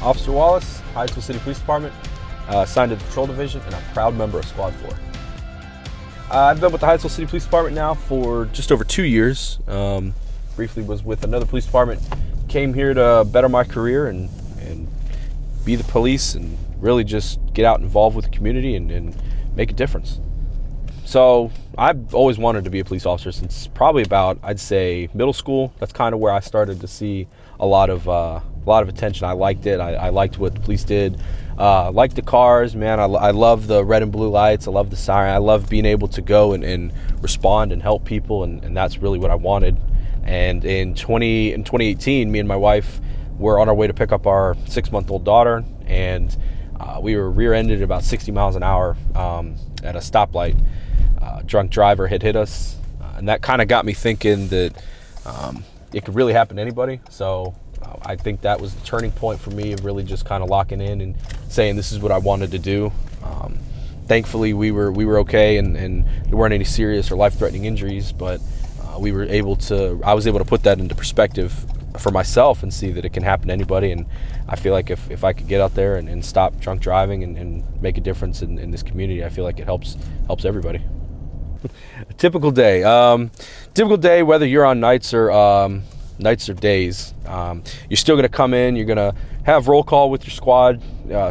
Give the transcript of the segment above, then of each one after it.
Officer Wallace, Hyattsville City Police Department, assigned to the Patrol Division, and I'm a proud member of Squad 4. I've been with the Hyattsville City Police Department now for just over 2 years. Briefly was with another police department, came here to better my career and be the police and really just get out involved with the community and make a difference. So I've always wanted to be a police officer since probably about, I'd say, middle school. That's kind of where I started to see a lot of attention. I liked it. I liked what the police did. I liked the cars, man. I love the red and blue lights. I love the siren. I love being able to go and respond and help people, and that's really what I wanted. And in 2018, me and my wife were on our way to pick up our 6-month-old daughter, and we were rear-ended at about 60 miles an hour at a stoplight. Drunk driver had hit us, and that kind of got me thinking that it could really happen to anybody. So I think that was the turning point for me of really just kind of locking in and saying this is what I wanted to do. Thankfully, we were okay, and there weren't any serious or life-threatening injuries, but I was able to put that into perspective for myself and see that it can happen to anybody. And I feel like if I could get out there and stop drunk driving and make a difference in this community, I feel like it helps everybody. A typical day. Whether you're on nights or days, you're still going to come in. You're going to have roll call with your squad.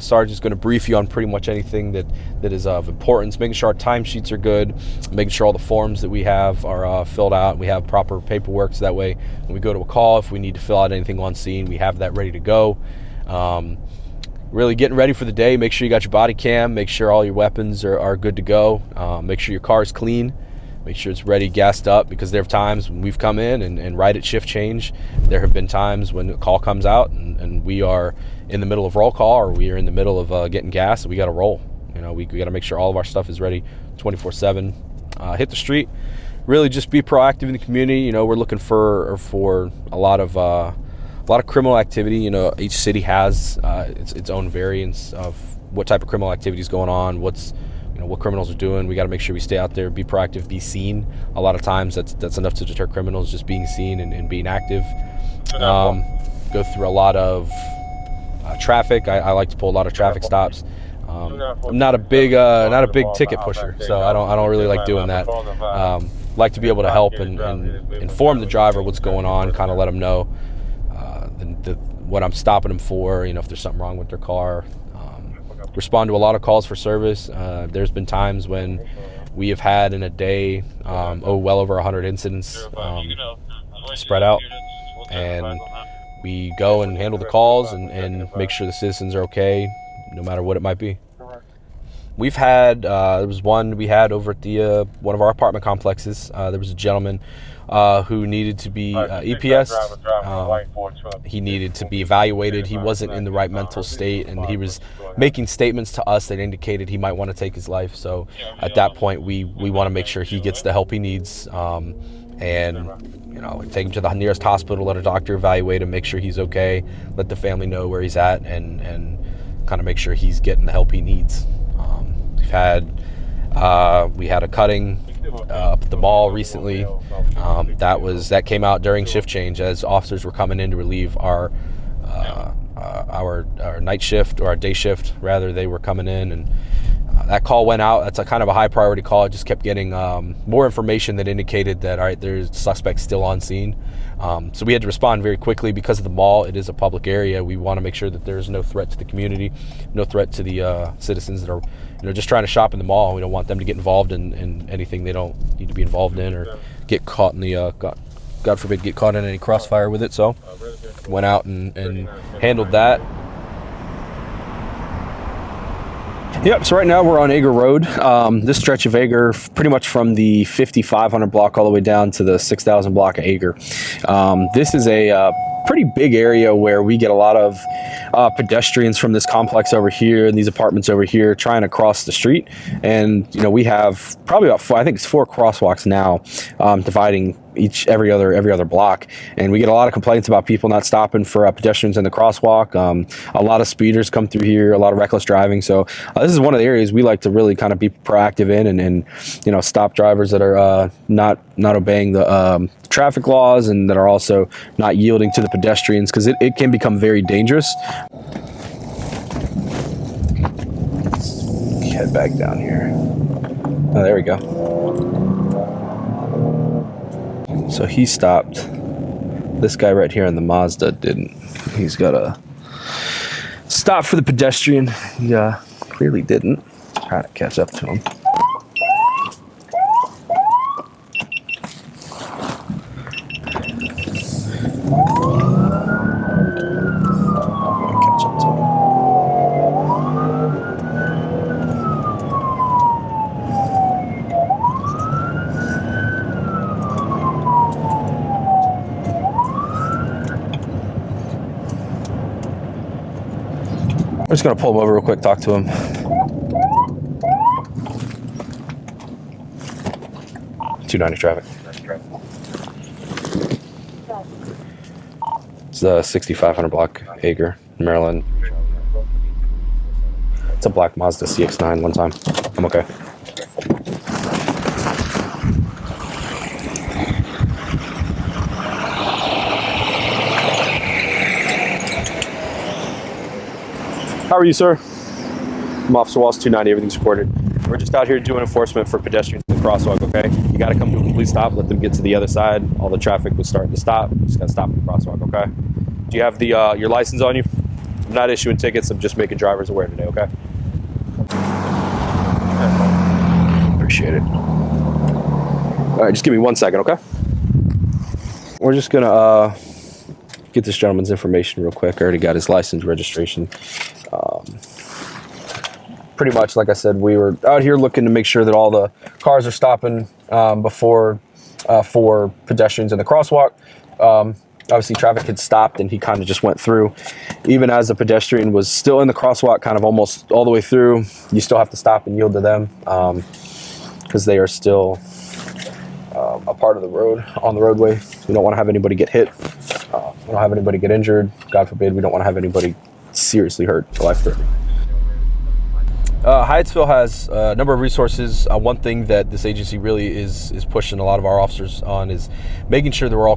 Sergeant's going to brief you on pretty much anything that is of importance, making sure our timesheets are good, making sure all the forms that we have are filled out and we have proper paperwork, so that way when we go to a call, if we need to fill out anything on scene, we have that ready to go. Really getting ready for the day. Make sure you got your body cam, make sure all your weapons are good to go, make sure your car is clean, make sure it's ready, gassed up, because there are times when we've come in and right at shift change, there have been times when a call comes out and we are in the middle of roll call, or we are in the middle of getting gas, and we got to roll. We got to make sure all of our stuff is ready 24/7. Hit the street, really just be proactive in the community. We're looking for a lot of criminal activity. Each city has its own variants of what type of criminal activity is going on, what criminals are doing. We got to make sure we stay out there, be proactive, be seen. A lot of times that's enough to deter criminals, just being seen and being active. Go through a lot of traffic. I like to pull a lot of traffic stops. I'm not a big ticket pusher, so I don't really like doing that. Like to be able to help and inform the driver what's going on, kind of let them know what I'm stopping them for, if there's something wrong with their car. Respond to a lot of calls for service. There's been times when we have had in a day well over 100 incidents spread out, and we go and handle the calls and make sure the citizens are okay, no matter what it might be. We've had, there was one we had over at the one of our apartment complexes. There was a gentleman who needed to be EPS. He needed to be evaluated. He wasn't in the right mental state, and he was making statements to us that indicated he might want to take his life. So at that point, we want to make sure he gets the help he needs, and take him to the nearest hospital, let a doctor evaluate him, make sure he's okay, let the family know where he's at, and kind of make sure he's getting the help he needs. We had a cutting up at the mall recently. That came out during shift change as officers were coming in to relieve our night shift, or our day shift rather. They were coming in, and that call went out. That's a kind of a high priority call. It just kept getting more information that indicated that, all right, there's suspects still on scene. So we had to respond very quickly because of the mall. It is a public area. We want to make sure that there's no threat to the community, no threat to the citizens that are just trying to shop in the mall. We don't want them to get involved in anything they don't need to be involved in, or get caught in the God forbid, get caught in any crossfire with it. So went out and handled that. Yep, so right now we're on Ager Road. This stretch of Ager, pretty much from the 5500 block all the way down to the 6000 block of Ager. This is a pretty big area where we get a lot of pedestrians from this complex over here and these apartments over here trying to cross the street. And we have probably about I think it's 4 crosswalks now, dividing every other block, and we get a lot of complaints about people not stopping for pedestrians in the crosswalk. A lot of speeders come through here, a lot of reckless driving. So this is one of the areas we like to really kind of be proactive in, and stop drivers that are not obeying the traffic laws, and that are also not yielding to the pedestrians, because it can become very dangerous. head back down here. Oh, there we go. So he stopped. This guy right here on the Mazda didn't. He's got a stop for the pedestrian. He clearly didn't. Trying to catch up to him. I'm just gonna pull him over real quick, talk to him. .290 traffic. It's the 6500 block, Hager, Maryland. It's a black Mazda CX-9 one time. I'm okay. How are you, sir? I'm Officer Wallace, 290, everything's recorded. We're just out here doing enforcement for pedestrians in the crosswalk, okay? You gotta come to a complete stop, let them get to the other side. All the traffic was starting to stop. You just gotta stop in the crosswalk, okay? Do you have the your license on you? I'm not issuing tickets, I'm just making drivers aware today, okay? Appreciate it. All right, just give me 1 second, okay? We're just gonna get this gentleman's information real quick. I already got his license, registration. Pretty much, like I said, we were out here looking to make sure that all the cars are stopping before for pedestrians in the crosswalk. Obviously, traffic had stopped and he kind of just went through. Even as the pedestrian was still in the crosswalk, kind of almost all the way through, you still have to stop and yield to them because they are still a part of the road, on the roadway. We don't want to have anybody get hit. We don't have anybody get injured. God forbid, we don't want to have anybody seriously hurt or life-threatening. Hyattsville has a number of resources. One thing that this agency really is pushing a lot of our officers on is making sure that we're all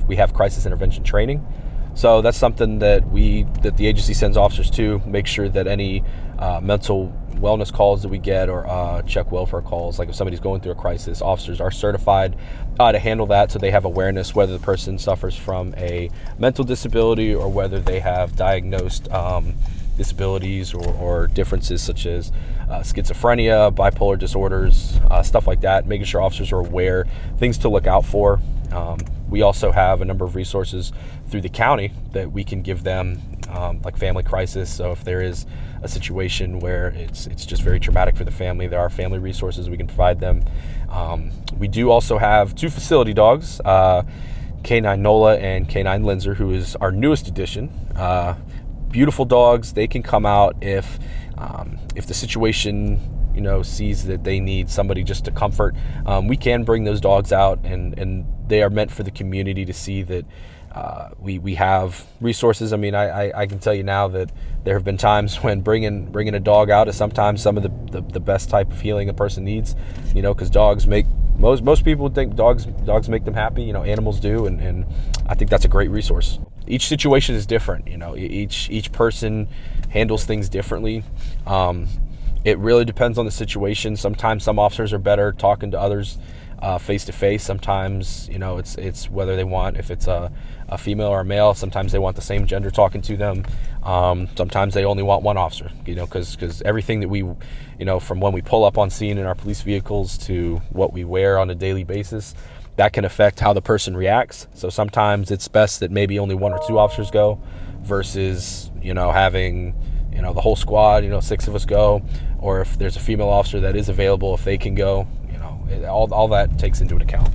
we have crisis intervention training. So that's something that the agency sends officers to make sure that any mental wellness calls that we get or check welfare calls, like if somebody's going through a crisis, officers are certified to handle that, so they have awareness whether the person suffers from a mental disability or whether they have diagnosed disabilities or differences such as schizophrenia, bipolar disorders, stuff like that, making sure officers are aware, things to look out for. We also have a number of resources through the county that we can give them, like family crisis. So if there is a situation where it's just very traumatic for the family, there are family resources we can provide them. We do also have 2 facility dogs, K9 Nola and K9 Linzer, who is our newest addition. Beautiful dogs. They can come out if the situation sees that they need somebody just to comfort. We can bring those dogs out, and they are meant for the community to see that we have resources. I mean, I can tell you now that there have been times when bringing a dog out is sometimes some of the best type of healing a person needs. Because dogs make most people would think dogs make them happy. Animals do, and I think that's a great resource. Each situation is different. Each person handles things differently. It really depends on the situation. Sometimes some officers are better talking to others face to face. Sometimes it's whether they want, if it's a female or a male, sometimes they want the same gender talking to them. Sometimes they only want one officer, because everything that we from when we pull up on scene in our police vehicles to what we wear on a daily basis, that can affect how the person reacts. So sometimes it's best that maybe only 1 or 2 officers go versus having the whole squad, 6 of us go, or if there's a female officer that is available, if they can go, all that takes into account.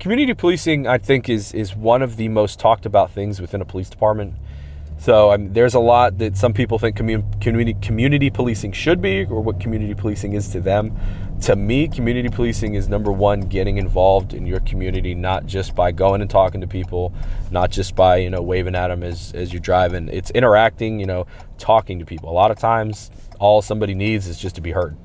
Community policing, I think, is one of the most talked about things within a police department. So there's a lot that some people think community policing should be, or what community policing is to them. To me, community policing is number 1, getting involved in your community, not just by going and talking to people, not just by waving at them as you're driving. It's interacting, talking to people. A lot of times, all somebody needs is just to be heard.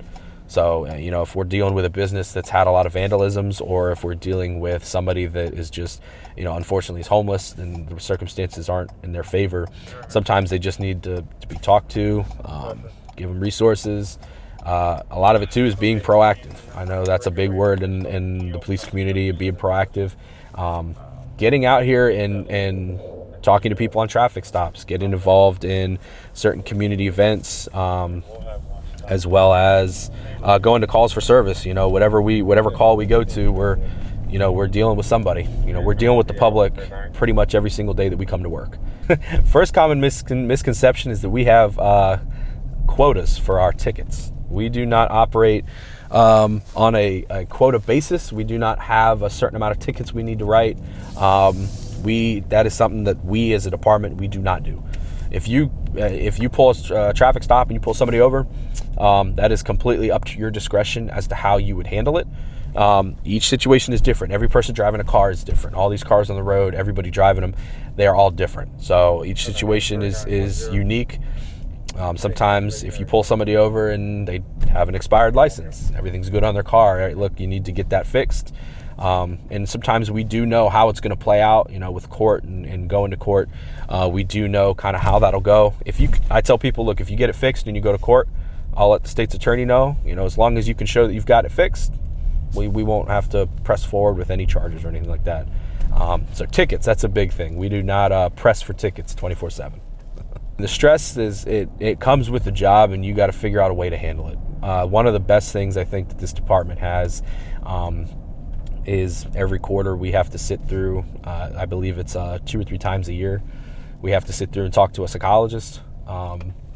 So, if we're dealing with a business that's had a lot of vandalisms, or if we're dealing with somebody that is just, unfortunately is homeless and the circumstances aren't in their favor, sometimes they just need to be talked to, give them resources. A lot of it too is being proactive. I know that's a big word in the police community, being proactive. Getting out here and talking to people on traffic stops, getting involved in certain community events, as well as going to calls for service. Whatever call we go to, we're dealing with somebody. We're dealing with the public pretty much every single day that we come to work. First common misconception is that we have quotas for our tickets. We do not operate on a quota basis. We do not have a certain amount of tickets we need to write. That is something that we as a department, we do not do. If you pull a traffic stop and you pull somebody over, that is completely up to your discretion as to how you would handle it. Each situation is different. Every person driving a car is different. All these cars on the road, everybody driving them, they are all different. So each situation is unique. Sometimes if you pull somebody over and they have an expired license, everything's good on their car, right? Look, you need to get that fixed. And sometimes we do know how it's going to play out, with court and going to court. We do know kind of how that'll go. I tell people, look, if you get it fixed and you go to court, I'll let the state's attorney know, as long as you can show that you've got it fixed, we won't have to press forward with any charges or anything like that. So tickets, that's a big thing. We do not press for tickets 24/7. The stress it comes with the job, and you got to figure out a way to handle it. One of the best things I think that this department has is every quarter we have to sit through, I believe it's 2 or 3 times a year, we have to sit through and talk to a psychologist.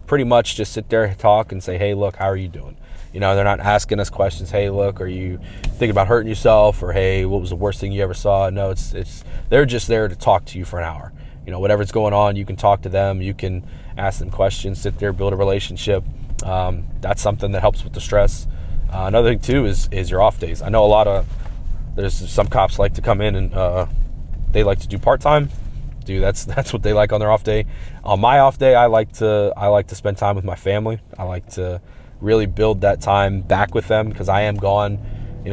Pretty much just sit there, talk, and say, hey, look, how are you doing? They're not asking us questions. Hey, look, are you thinking about hurting yourself? Or, hey, what was the worst thing you ever saw? No, they're just there to talk to you for an hour. Whatever's going on, you can talk to them. You can ask them questions, sit there, build a relationship. That's something that helps with the stress. Another thing too is your off days. I know there's some cops like to come in and they like to do part-time. That's what they like on their off day. On my off day, I like to spend time with my family. I like to really build that time back with them, because I am gone.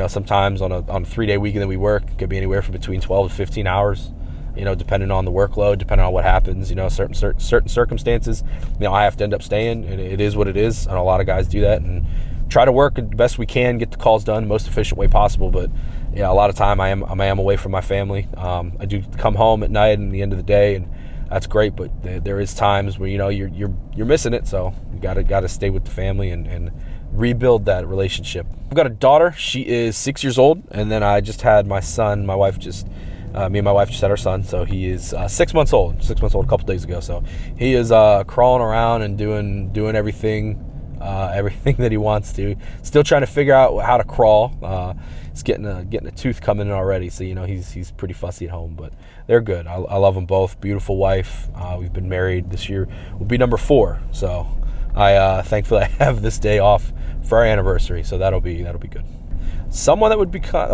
Sometimes on a 3-day weekend that we work, it could be anywhere from between 12 to 15 hours. Depending on the workload, depending on what happens, certain circumstances, I have to end up staying, and it is what it is. I know a lot of guys do that and try to work the best we can, get the calls done the most efficient way possible. But a lot of time I am away from my family. I do come home at night and the end of the day, and that's great. But there is times where you're missing it, so you gotta stay with the family and rebuild that relationship. I've got a daughter. She is 6 years old, and then I just had my son. Me and my wife just had our son, so he is 6 months old. 6 months old a couple days ago. So he is crawling around and doing everything that he wants to. Still trying to figure out how to crawl. He's getting a tooth coming in already, so he's pretty fussy at home. But they're good. I love them both. Beautiful wife. We've been married this year. We'll be number 4. So thankfully I have this day off for our anniversary. So that'll be good. Someone that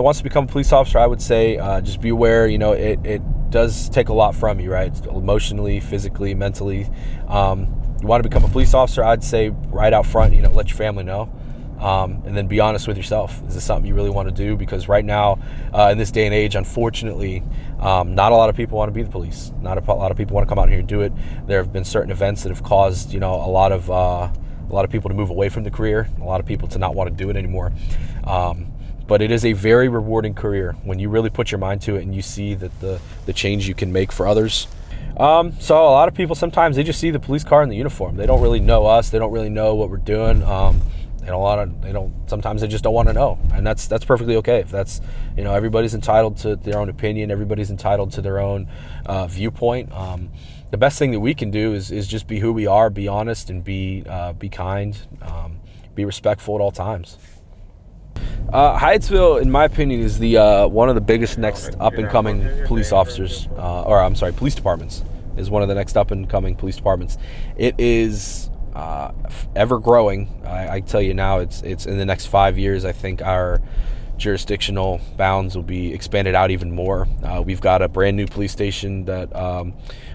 wants to become a police officer, I would say, just be aware. It does take a lot from you, right? Emotionally, physically, mentally. You want to become a police officer, I'd say right out front, let your family know, and then be honest with yourself. Is this something you really want to do? Because right now, in this day and age, unfortunately, not a lot of people want to be the police. Not a lot of people want to come out here and do it. There have been certain events that have caused, a lot of people to move away from the career. A lot of people to not want to do it anymore. But it is a very rewarding career when you really put your mind to it and you see that the change you can make for others. So a lot of people, sometimes they just see the police car and the uniform. They don't really know us. They don't really know what we're doing. Sometimes they just don't want to know. And that's perfectly okay. If that's, everybody's entitled to their own opinion. Everybody's entitled to their own viewpoint. The best thing that we can do is just be who we are, be honest, and be kind, be respectful at all times. Hyattsville, in my opinion, is the one of the biggest next up-and-coming police departments. Is one of the next up-and-coming police departments. It is ever growing. I tell you now, it's in the next 5 years. I think our jurisdictional bounds will be expanded out even more. We've got a brand new police station that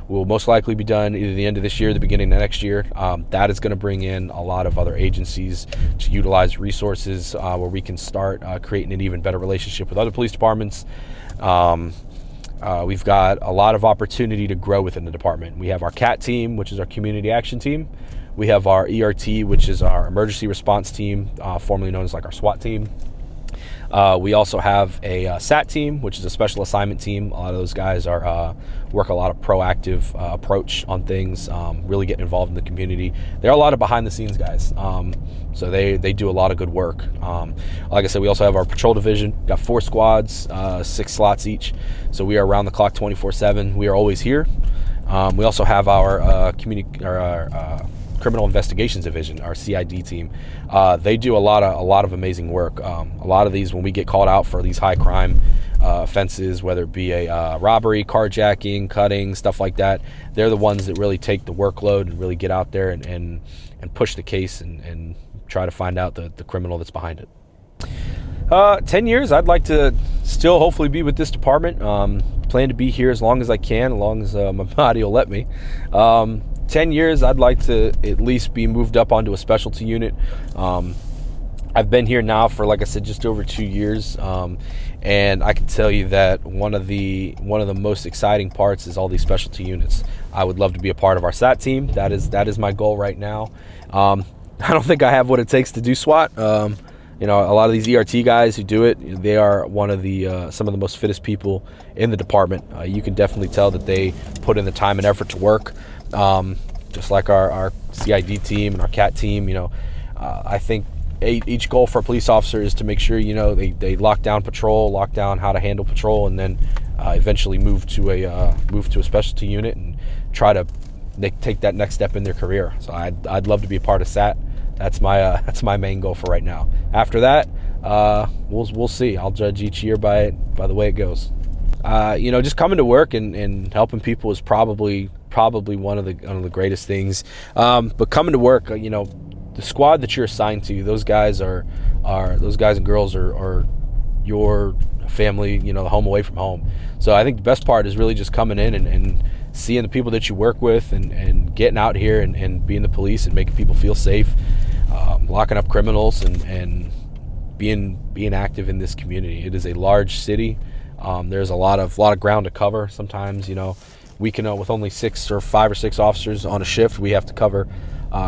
will most likely be done either the end of this year or the beginning of next year. That is going to bring in a lot of other agencies to utilize resources where we can start creating an even better relationship with other police departments. We've got a lot of opportunity to grow within the department. We have our CAT team, which is our community action team. We have our ERT, which is our emergency response team, formerly known as like our SWAT team. We also have a SAT team, which is a special assignment team. A lot of those guys are work a lot of proactive approach on things, really getting involved in the community. They're a lot of behind the scenes guys, so they do a lot of good work. Like I said, we also have our patrol division. Got 4 squads, 6 slots each, so we are around the clock 24/7. We are always here. We also have our criminal investigations division, our CID team. They do a lot of amazing work. A lot of these, when we get called out for these high crime offenses, whether it be a robbery, carjacking, cutting, stuff like that, they're the ones that really take the workload and really get out there and push the case and try to find out the criminal that's behind it. 10 years, I'd like to still hopefully be with this department. Plan to be here as long as I can, as long as my body will let me. 10 years, I'd like to at least be moved up onto a specialty unit. I've been here now for, like I said, just over 2 years, and I can tell you that one of the most exciting parts is all these specialty units. I would love to be a part of our SAT team. That is my goal right now. I don't think I have what it takes to do SWAT. A lot of these ERT guys who do it, they are one of the some of the most fittest people in the department. You can definitely tell that they put in the time and effort to work. Just like our CID team and our CAT team, I think each goal for a police officer is to make sure, they lock down patrol, lock down how to handle patrol, and then eventually move to a specialty unit and try to take that next step in their career. So I'd love to be a part of SAT. That's my main goal for right now. After that, we'll see. I'll judge each year by the way it goes. Just coming to work and helping people is probably one of the greatest things. But coming to work, the squad that you're assigned to, those guys and girls are your family, the home away from home. So I think the best part is really just coming in and seeing the people that you work with and getting out here and being the police and making people feel safe, locking up criminals and being active in this community. It is a large city. There's a lot of ground to cover. Sometimes, we can, with only 5 or 6 officers on a shift, we have to cover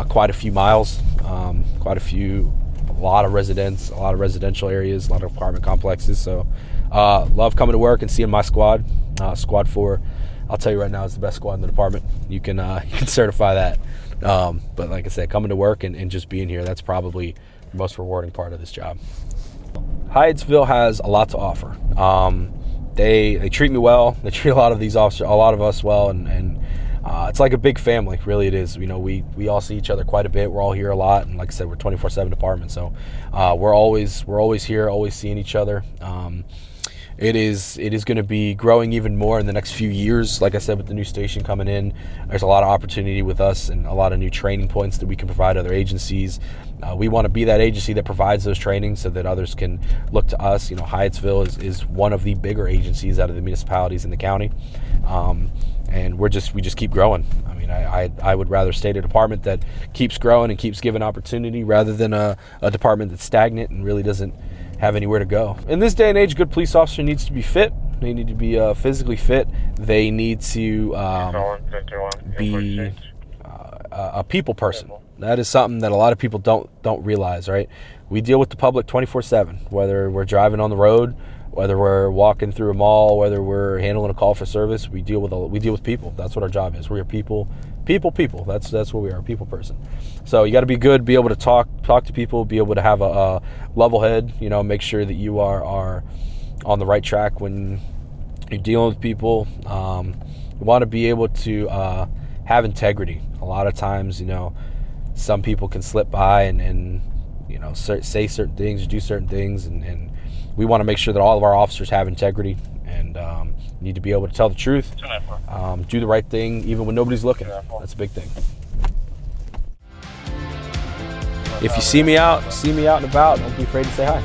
quite a few miles, a lot of residents, a lot of residential areas, a lot of apartment complexes. So love coming to work and seeing my squad. Squad 4, I'll tell you right now, is the best squad in the department. You can certify that. But like I said, coming to work and just being here, that's probably the most rewarding part of this job. Hyattsville has a lot to offer. They treat me well. They treat a lot of us well, and it's like a big family. Really, it is. We all see each other quite a bit. We're all here a lot, and like I said, we're 24/7 department, so we're always here, always seeing each other. It is going to be growing even more in the next few years. Like I said, with the new station coming in, there's a lot of opportunity with us and a lot of new training points that we can provide other agencies. We want to be that agency that provides those trainings so that others can look to us. Hyattsville is one of the bigger agencies out of the municipalities in the county, and we just keep growing. I mean, I would rather stay at a department that keeps growing and keeps giving opportunity rather than a department that's stagnant and really doesn't have anywhere to go. In this day and age, a good police officer needs to be fit. They need to be physically fit. They need to be a people person. That is something that a lot of people don't realize, right? We deal with the public 24/7, whether we're driving on the road, whether we're walking through a mall, whether we're handling a call for service. We deal with people. That's what our job is. We're people. That's what we are, a people person. So you got to be good, be able to talk to people, be able to have a level head. Make sure that you are on the right track when you're dealing with people. You want to be able to have integrity. A lot of times, some people can slip by and say certain things, do certain things, and we want to make sure that all of our officers have integrity and need to be able to tell the truth, do the right thing even when nobody's looking. That's a big thing. If you see me out and about, don't be afraid to say hi.